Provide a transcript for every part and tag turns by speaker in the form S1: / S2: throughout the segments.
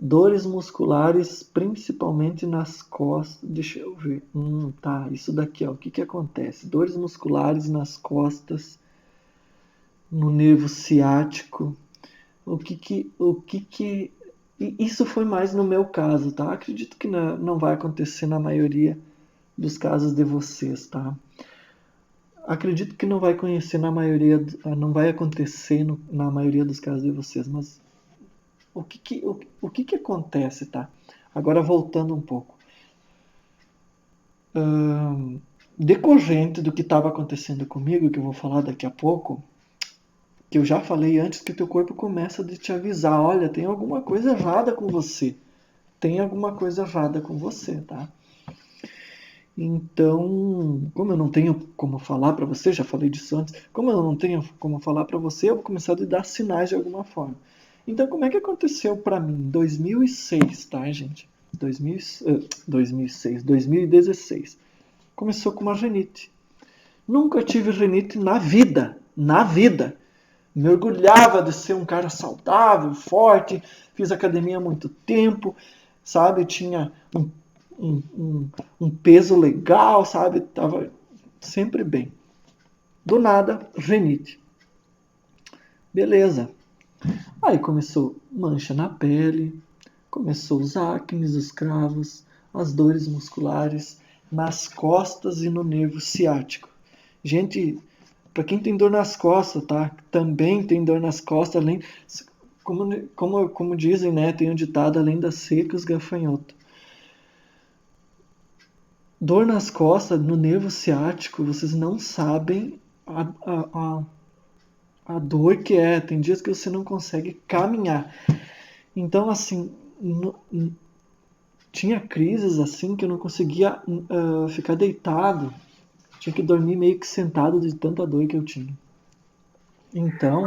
S1: Dores musculares, principalmente nas costas. Deixa eu ver. Tá. Isso daqui, ó. O que que acontece? Dores musculares nas costas, no nervo ciático. Isso foi mais no meu caso, tá? Acredito que não vai acontecer na maioria dos casos de vocês, tá? Acredito que não vai conhecer na maioria, não vai acontecer na maioria dos casos de vocês, mas o que que acontece, tá? Agora voltando um pouco. Decorrente do que estava acontecendo comigo, que eu vou falar daqui a pouco, que eu já falei antes, que teu corpo começa a te avisar, olha, tem alguma coisa errada com você. Tem alguma coisa errada com você, tá? Então, como eu não tenho como falar para você, já falei disso antes, como eu não tenho como falar para você, eu vou começar a dar sinais de alguma forma. Então, como é que aconteceu para mim? Em 2006, tá, gente? 2006, 2016. Começou com uma rinite. Nunca tive rinite na vida, na vida. Me orgulhava de ser um cara saudável, forte, fiz academia há muito tempo, sabe? Tinha um peso legal, sabe? Tava sempre bem. Do nada, rinite. Beleza. Aí começou mancha na pele, começou os acnes, os cravos, as dores musculares nas costas e no nervo ciático. Gente, para quem tem dor nas costas, tá? Também tem dor nas costas, além como dizem, né? Tem um ditado, além da seca, os gafanhotos. Dor nas costas, no nervo ciático, vocês não sabem a dor que é. Tem dias que você não consegue caminhar. Então, assim, tinha crises assim que eu não conseguia ficar deitado. Tinha que dormir meio que sentado de tanta dor que eu tinha. Então,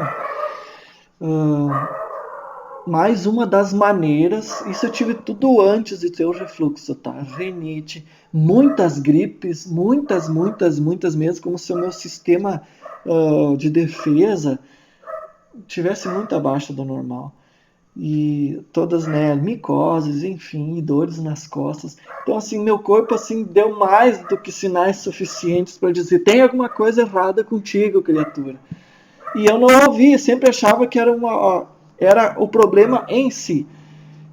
S1: mais uma das maneiras, isso eu tive tudo antes de ter o refluxo, tá? Rinite, muitas gripes, muitas mesmo, como se o meu sistema de defesa tivesse muito abaixo do normal. E todas, né, micoses, enfim, e dores nas costas. Então, assim, meu corpo, assim, deu mais do que sinais suficientes para dizer, tem alguma coisa errada contigo, criatura. E eu não ouvia, sempre achava que era o problema em si.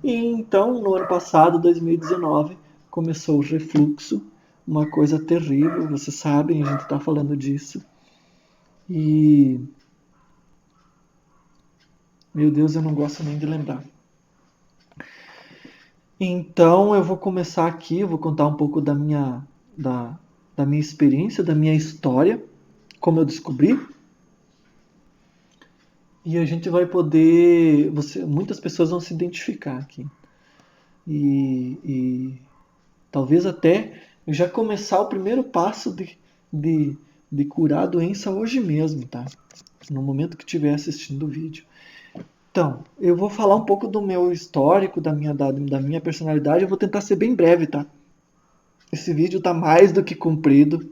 S1: E então, no ano passado, 2019, começou o refluxo, uma coisa terrível, vocês sabem, a gente está falando disso. E, meu Deus, eu não gosto nem de lembrar. Então, eu vou começar aqui, eu vou contar um pouco da minha experiência, da minha história, como eu descobri. E a gente vai poder. Muitas pessoas vão se identificar aqui. E talvez até já começar o primeiro passo de, de curar a doença hoje mesmo, tá? No momento que estiver assistindo o vídeo. Então, eu vou falar um pouco do meu histórico, da minha personalidade. Eu vou tentar ser bem breve, tá? Esse vídeo tá mais do que comprido,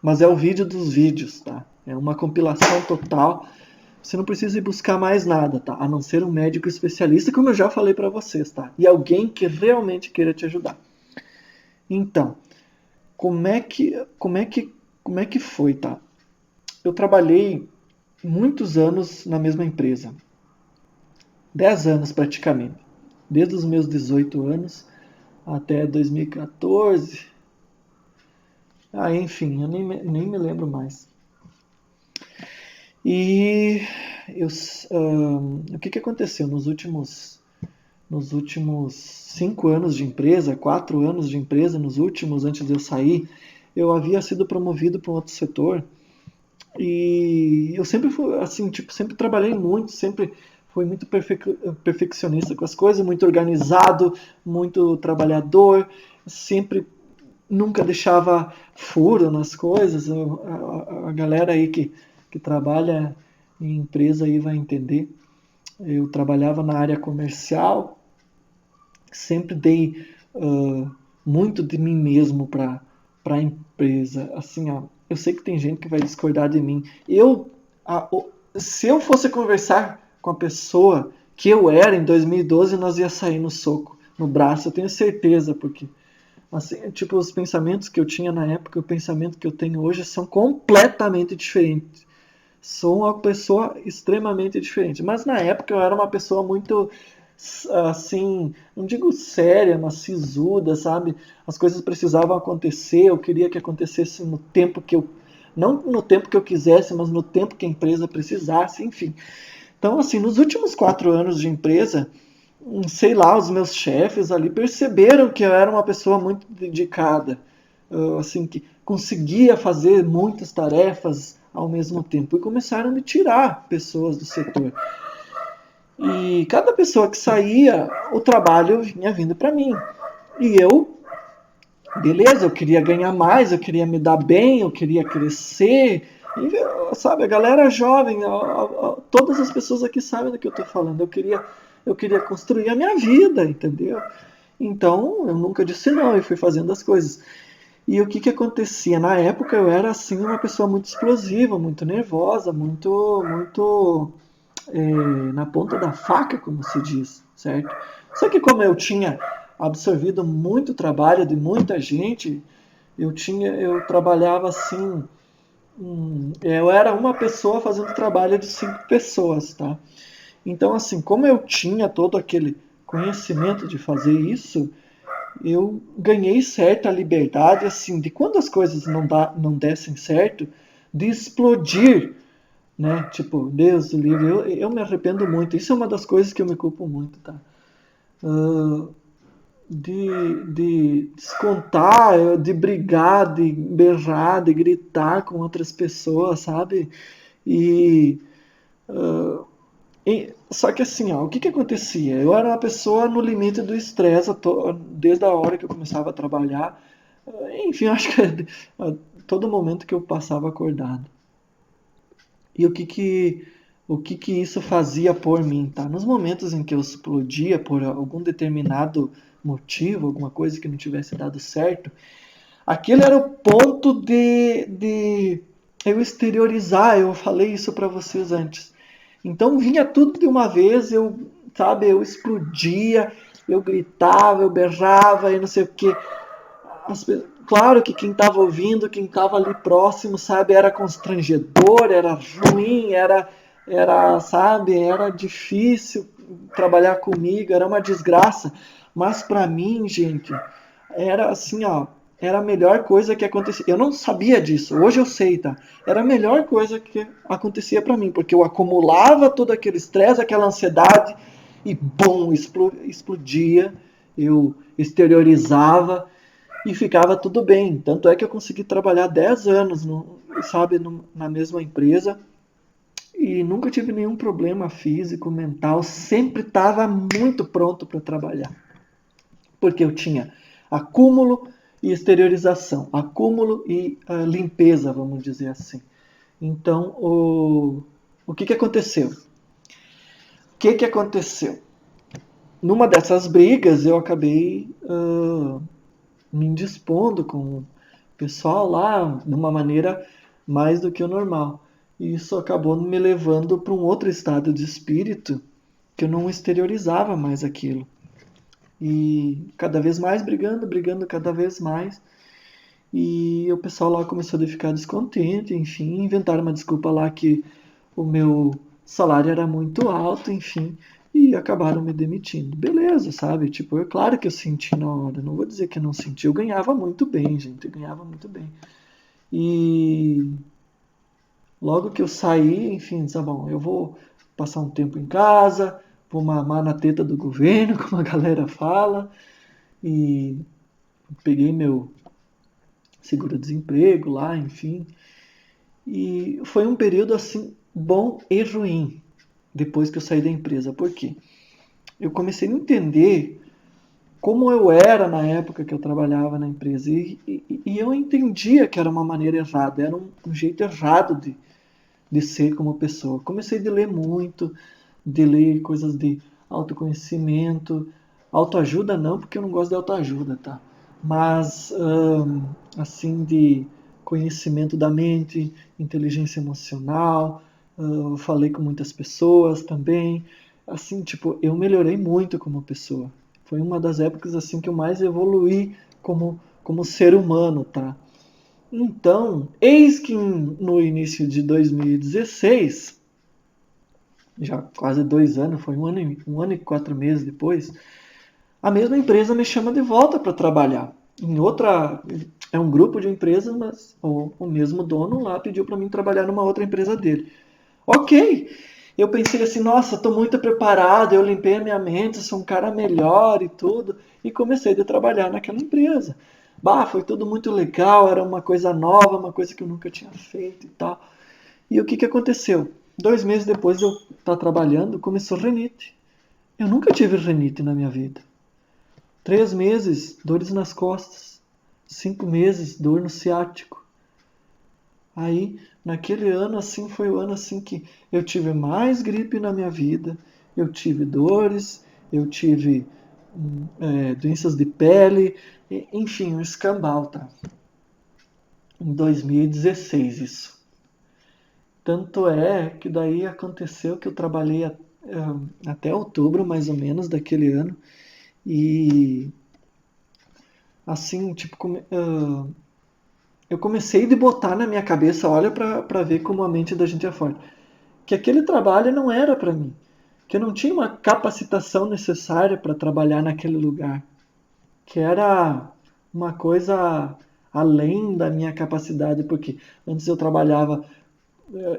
S1: mas é o vídeo dos vídeos, tá? É uma compilação total. Você não precisa ir buscar mais nada, tá? A não ser um médico especialista, como eu já falei para vocês, tá? E alguém que realmente queira te ajudar. Então, como é que foi, tá? Eu trabalhei muitos anos na mesma empresa. 10 anos praticamente. Desde os meus 18 anos até 2014. Enfim, eu nem me lembro mais. E o que aconteceu nos últimos 5 anos de empresa, 4 anos de empresa, nos últimos, antes de eu sair, eu havia sido promovido para um outro setor. E eu sempre fui, assim, tipo, sempre trabalhei muito, sempre fui muito perfeccionista com as coisas, muito organizado, muito trabalhador, sempre nunca deixava furo nas coisas. A galera aí que trabalha em empresa aí vai entender. Eu trabalhava na área comercial, sempre dei muito de mim mesmo para a empresa. Assim, ó, eu sei que tem gente que vai discordar de mim. Se eu fosse conversar com a pessoa que eu era em 2012, nós ia sair no soco, no braço, eu tenho certeza, porque assim, tipo, os pensamentos que eu tinha na época e o pensamento que eu tenho hoje são completamente diferentes. Sou uma pessoa extremamente diferente. Mas na época eu era uma pessoa muito, assim, não digo séria, mas sisuda, sabe? As coisas precisavam acontecer, eu queria que acontecesse no tempo que eu. Não no tempo que eu quisesse, mas no tempo que a empresa precisasse, enfim. Então, assim, nos últimos 4 anos de empresa, sei lá, os meus chefes ali perceberam que eu era uma pessoa muito dedicada, assim, que conseguia fazer muitas tarefas ao mesmo tempo e começaram a me tirar pessoas do setor. E cada pessoa que saía, o trabalho vinha vindo para mim. E eu, beleza, eu queria ganhar mais, eu queria me dar bem, eu queria crescer. E, sabe, a galera jovem, todas as pessoas aqui sabem do que eu estou falando. Eu queria construir a minha vida, entendeu? Então, eu nunca disse não e fui fazendo as coisas. E o que que acontecia? Na época eu era assim uma pessoa muito explosiva, muito nervosa, muito na ponta da faca, como se diz, certo? Só que como eu tinha absorvido muito trabalho de muita gente, eu trabalhava assim, eu era uma pessoa fazendo trabalho de 5 pessoas, tá? Então assim, como eu tinha todo aquele conhecimento de fazer isso, eu ganhei certa liberdade, assim, de quando as coisas não dessem certo, de explodir, né? Tipo, Deus do livre, eu me arrependo muito. Isso é uma das coisas que eu me culpo muito, tá? Uh, de descontar, de brigar, de berrar, de gritar com outras pessoas, sabe? E, só que assim, ó, o que que acontecia? Eu era uma pessoa no limite do estresse desde a hora que eu começava a trabalhar. Enfim, acho que a todo momento que eu passava acordado. E o que que isso fazia por mim, tá? Nos momentos em que eu explodia por algum determinado motivo, alguma coisa que não tivesse dado certo, aquele era o ponto de eu exteriorizar. Eu falei isso para vocês antes. Então vinha tudo de uma vez, sabe, eu explodia, eu gritava, eu berrava e não sei o quê. Claro que quem estava ouvindo, quem estava ali próximo, sabe, era constrangedor, era ruim, sabe, era difícil trabalhar comigo, era uma desgraça. Mas para mim, gente, era assim, ó, era a melhor coisa que acontecia. Eu não sabia disso, hoje eu sei, tá? Era a melhor coisa que acontecia para mim, porque eu acumulava todo aquele estresse, aquela ansiedade e bom, explodia, eu exteriorizava e ficava tudo bem. Tanto é que eu consegui trabalhar 10 anos, sabe, na mesma empresa e nunca tive nenhum problema físico, mental. Sempre estava muito pronto para trabalhar, porque eu tinha acúmulo e exteriorização, acúmulo e limpeza, vamos dizer assim. Então, o que que aconteceu? O que que aconteceu? Numa dessas brigas, eu acabei me indispondo com o pessoal lá de uma maneira mais do que o normal. E isso acabou me levando para um outro estado de espírito que eu não exteriorizava mais aquilo. E cada vez mais brigando, brigando cada vez mais. E o pessoal lá começou a ficar descontente, enfim, inventaram uma desculpa lá que o meu salário era muito alto, enfim, e acabaram me demitindo. Beleza, sabe? Tipo, é claro que eu senti na hora, não vou dizer que eu não senti, eu ganhava muito bem, gente, eu ganhava muito bem. E logo que eu saí, enfim, disse, bom, eu vou passar um tempo em casa, vou mamar na teta do governo, como a galera fala, e peguei meu seguro-desemprego lá, enfim. E foi um período assim bom e ruim depois que eu saí da empresa. Por quê? Eu comecei a entender como eu era na época que eu trabalhava na empresa e eu entendia que era uma maneira errada, era um jeito errado de ser como pessoa. Comecei a ler muito, de ler coisas de autoconhecimento, autoajuda não, porque eu não gosto de autoajuda, tá? Mas assim de conhecimento da mente, inteligência emocional, falei com muitas pessoas também, assim, tipo, eu melhorei muito como pessoa. Foi uma das épocas, assim, que eu mais evoluí como ser humano, tá? Então, eis que no início de 2016, já quase 2 anos, foi um ano e 4 meses depois, a mesma empresa me chama de volta para trabalhar. Em outra, é um grupo de empresas, mas o mesmo dono lá pediu para mim trabalhar numa outra empresa dele. Ok, eu pensei assim, nossa, estou muito preparado, eu limpei a minha mente, sou um cara melhor e tudo, e comecei a trabalhar naquela empresa. Bah, foi tudo muito legal, era uma coisa nova, uma coisa que eu nunca tinha feito e tal. E o que aconteceu? 2 meses depois de eu estar trabalhando, começou renite. Eu nunca tive renite na minha vida. 3 meses, dores nas costas. 5 meses, dor no ciático. Aí, naquele ano, assim, foi o ano assim que eu tive mais gripe na minha vida, eu tive dores, eu tive doenças de pele, enfim, um escambau, tá? Em 2016 isso. Tanto é que daí aconteceu que eu trabalhei até outubro, mais ou menos, daquele ano, e assim, tipo, eu comecei de botar na minha cabeça, olha para ver como a mente da gente é forte, que aquele trabalho não era para mim, que eu não tinha uma capacitação necessária para trabalhar naquele lugar, que era uma coisa além da minha capacidade, porque antes eu trabalhava,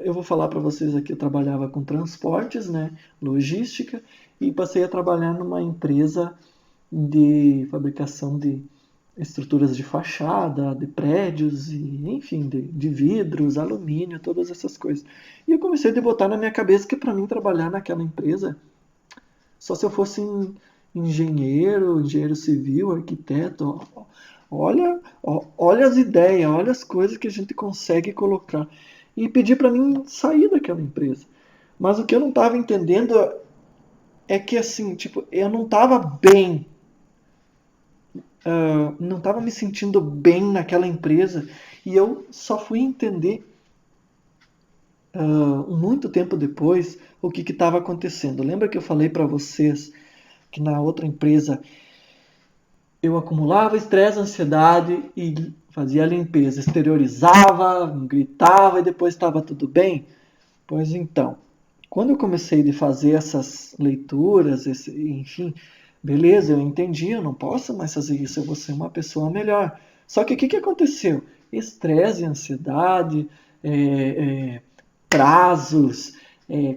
S1: eu vou falar para vocês aqui, eu trabalhava com transportes, né, logística, e passei a trabalhar numa empresa de fabricação de estruturas de fachada, de prédios, e, enfim, de vidros, alumínio, todas essas coisas. E eu comecei a botar na minha cabeça que para mim trabalhar naquela empresa, só se eu fosse engenheiro civil, arquiteto, olha as ideias, olha as coisas que a gente consegue colocar. E pedir para mim sair daquela empresa. Mas o que eu não estava entendendo é que, assim, tipo, eu não estava bem, não estava me sentindo bem naquela empresa, e eu só fui entender muito tempo depois o que estava acontecendo. Lembra que eu falei para vocês que na outra empresa eu acumulava estresse, ansiedade e fazia a limpeza, exteriorizava, gritava e depois estava tudo bem? Pois então, quando eu comecei a fazer essas leituras, enfim, beleza, eu entendi, eu não posso mais fazer isso, eu vou ser uma pessoa melhor. Só que o que aconteceu? Estresse, ansiedade, é, é, prazos,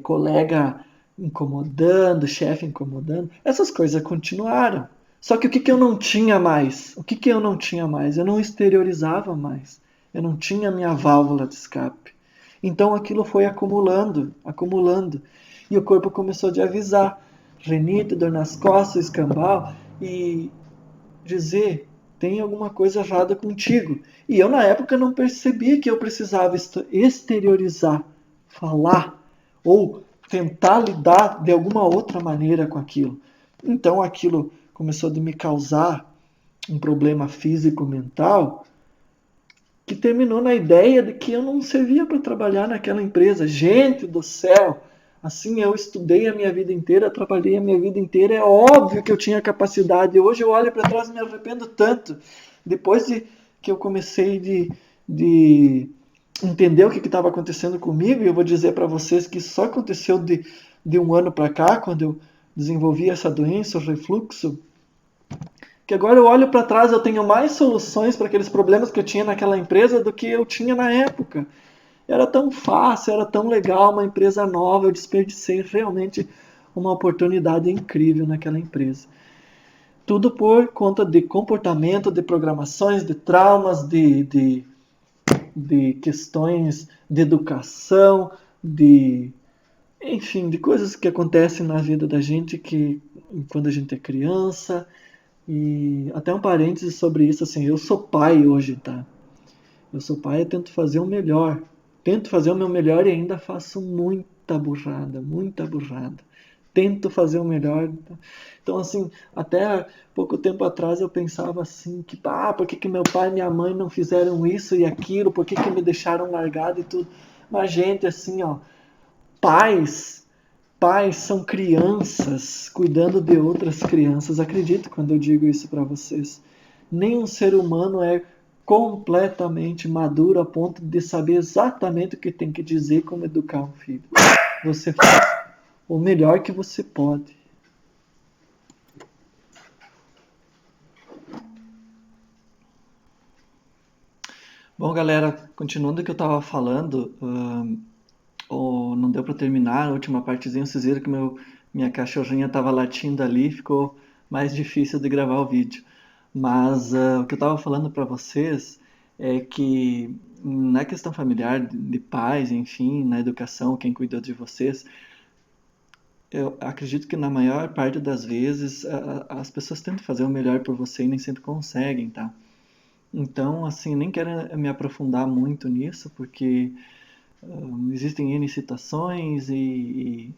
S1: colega incomodando, chefe incomodando, essas coisas continuaram. Só que o que eu não tinha mais? O que eu não tinha mais? Eu não exteriorizava mais. Eu não tinha minha válvula de escape. Então aquilo foi acumulando, acumulando. E o corpo começou a avisar. Renite, dor nas costas, escambau. E dizer, tem alguma coisa errada contigo. E eu na época não percebia que eu precisava exteriorizar, falar ou tentar lidar de alguma outra maneira com aquilo. Então aquilo começou a me causar um problema físico mental que terminou na ideia de que eu não servia para trabalhar naquela empresa. Gente do céu! Assim, eu estudei a minha vida inteira, trabalhei a minha vida inteira. É óbvio que eu tinha capacidade. Hoje eu olho para trás e me arrependo tanto. Depois de que eu comecei de entender o que estava acontecendo comigo, e eu vou dizer para vocês que só aconteceu de um ano para cá, quando eu desenvolvi essa doença, o refluxo, que agora eu olho para trás, eu tenho mais soluções para aqueles problemas que eu tinha naquela empresa do que eu tinha na época. Era tão fácil, era tão legal, uma empresa nova, eu desperdicei realmente uma oportunidade incrível naquela empresa. Tudo por conta de comportamento, de programações, de traumas, de questões de educação, enfim, de coisas que acontecem na vida da gente que quando a gente é criança. E até um parêntese sobre isso, assim, eu sou pai hoje, tá? Eu sou pai e tento fazer o melhor. Tento fazer o meu melhor e ainda faço muita burrada, muita burrada. Tento fazer o melhor. Então, assim, até pouco tempo atrás eu pensava assim, que, por que meu pai e minha mãe não fizeram isso e aquilo? Por que me deixaram largado e tudo? Mas, gente, assim, ó, pais pais são crianças cuidando de outras crianças. Acredito quando eu digo isso para vocês. Nenhum ser humano é completamente maduro a ponto de saber exatamente o que tem que dizer e como educar um filho. Você faz o melhor que você pode. Bom, galera, continuando o que eu estava falando, não deu para terminar a última partezinha, vocês viram que minha cachorrinha estava latindo ali, ficou mais difícil de gravar o vídeo. Mas o que eu estava falando para vocês é que na questão familiar, de pais, enfim, na educação, quem cuidou de vocês, eu acredito que na maior parte das vezes as pessoas tentam fazer o melhor por você e nem sempre conseguem, tá? Então, assim, nem quero me aprofundar muito nisso, porque existem N situações e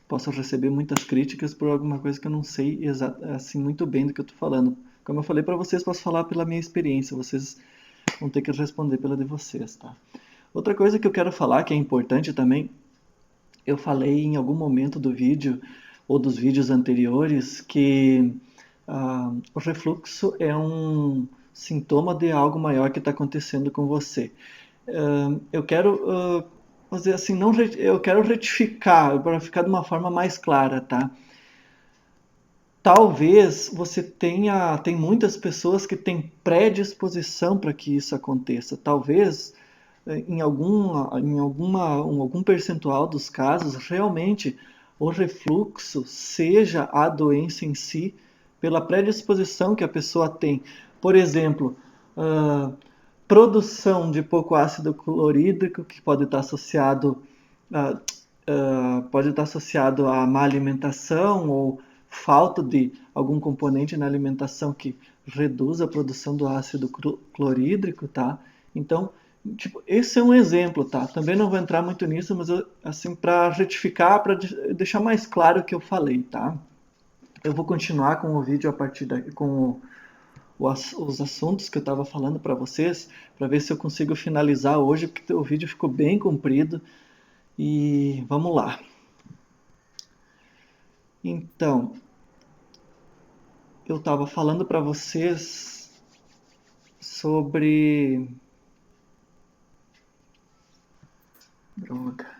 S1: posso receber muitas críticas por alguma coisa que eu não sei assim muito bem do que eu estou falando. Como eu falei para vocês, posso falar pela minha experiência, vocês vão ter que responder pela de vocês, tá? Outra coisa que eu quero falar, que é importante também, eu falei em algum momento do vídeo ou dos vídeos anteriores que o refluxo é um sintoma de algo maior que está acontecendo com você. Eu quero fazer assim, não, eu quero retificar para ficar de uma forma mais clara, tá? Talvez você tem muitas pessoas que têm predisposição para que isso aconteça. Talvez em algum percentual dos casos, realmente o refluxo seja a doença em si, pela predisposição que a pessoa tem. Por exemplo, uh, produção de pouco ácido clorídrico, que uh, pode estar associado a má alimentação ou falta de algum componente na alimentação que reduz a produção do ácido clorídrico, tá? Então, tipo, esse é um exemplo, tá? Também não vou entrar muito nisso, mas assim, para retificar, para deixar mais claro o que eu falei, tá? Eu vou continuar com o vídeo a partir daqui, com os assuntos que eu estava falando para vocês, para ver se eu consigo finalizar hoje, porque o vídeo ficou bem comprido. E vamos lá. Então, eu estava falando para vocês sobre... Droga.